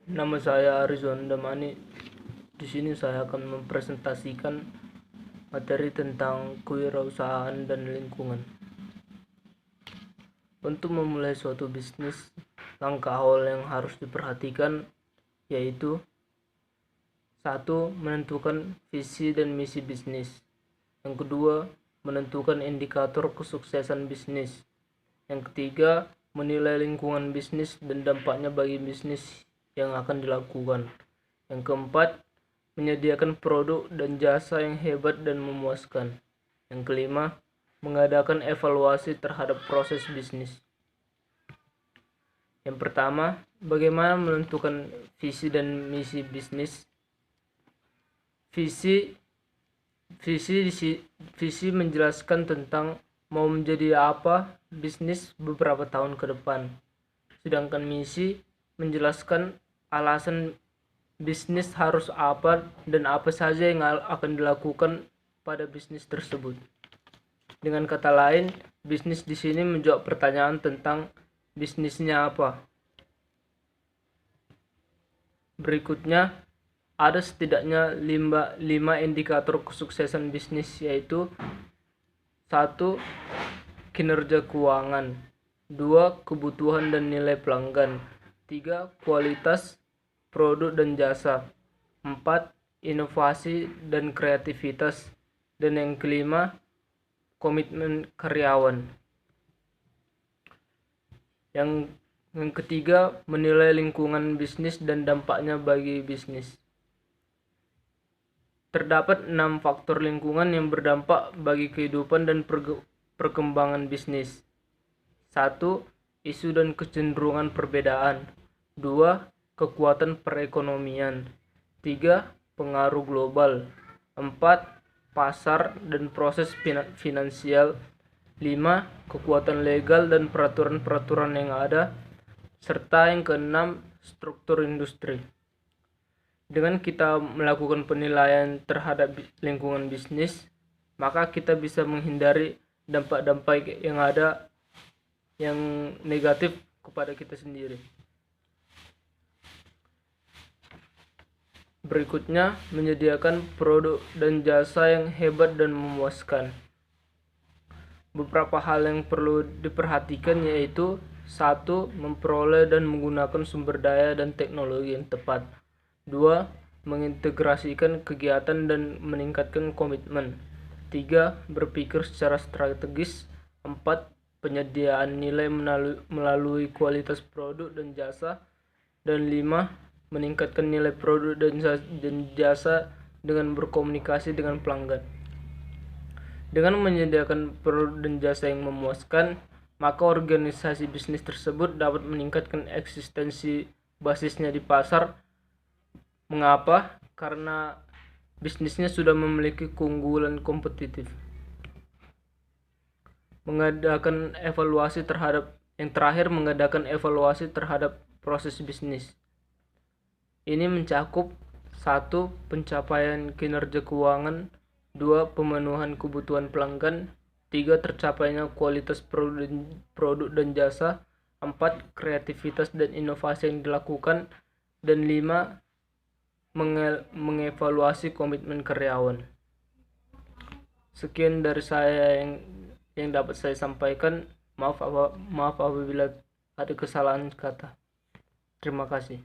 Nama saya Arizon Damani. Di sini saya akan mempresentasikan materi tentang kewirausahaan dan lingkungan. Untuk memulai suatu bisnis, langkah awal yang harus diperhatikan yaitu 1. Menentukan visi dan misi bisnis. Yang kedua, menentukan indikator kesuksesan bisnis. Yang ketiga, menilai lingkungan bisnis dan dampaknya bagi bisnis yang akan dilakukan. Yang keempat, menyediakan produk dan jasa yang hebat dan memuaskan. Yang kelima, mengadakan evaluasi terhadap proses bisnis. Yang pertama, bagaimana menentukan visi dan misi bisnis? Visi menjelaskan tentang mau menjadi apa bisnis beberapa tahun ke depan. Sedangkan misi menjelaskan alasan bisnis harus apa dan apa saja yang akan dilakukan pada bisnis tersebut. Dengan kata lain, bisnis di sini menjawab pertanyaan tentang bisnisnya apa. Berikutnya, ada setidaknya 5 indikator kesuksesan bisnis, yaitu 1. Kinerja keuangan, 2. Kebutuhan dan nilai pelanggan, 3. Kualitas produk dan jasa, 4. Inovasi dan kreativitas, dan yang kelima, komitmen karyawan. Yang ketiga, menilai lingkungan bisnis dan dampaknya bagi bisnis. Terdapat 6 faktor lingkungan yang berdampak bagi kehidupan dan perkembangan bisnis. 1. Isu dan kecenderungan perbedaan. 2. Kekuatan perekonomian. 3. Pengaruh global. 4. Pasar dan proses finansial. 5. Kekuatan legal dan peraturan-peraturan yang ada. Serta yang keenam, struktur industri. Dengan kita melakukan penilaian terhadap lingkungan bisnis, maka kita bisa menghindari dampak-dampak yang ada yang negatif kepada kita sendiri. Berikutnya, menyediakan produk dan jasa yang hebat dan memuaskan. Beberapa hal yang perlu diperhatikan yaitu 1. Memperoleh dan menggunakan sumber daya dan teknologi yang tepat. 2. Mengintegrasikan kegiatan dan meningkatkan komitmen. 3. Berpikir secara strategis. 4. Penyediaan nilai melalui kualitas produk dan jasa. Dan 5. Meningkatkan nilai produk dan jasa dengan berkomunikasi dengan pelanggan. Dengan menyediakan produk dan jasa yang memuaskan, maka organisasi bisnis tersebut dapat meningkatkan eksistensi basisnya di pasar. Mengapa? Karena bisnisnya sudah memiliki keunggulan kompetitif. Mengadakan evaluasi terhadap proses bisnis. Ini mencakup 1. Pencapaian kinerja keuangan, 2. Pemenuhan kebutuhan pelanggan, 3. Tercapainya kualitas produk dan jasa, 4. Kreativitas dan inovasi yang dilakukan, dan 5. Mengevaluasi komitmen karyawan. Sekian dari saya yang dapat saya sampaikan. Maaf apabila ada kesalahan kata. Terima kasih.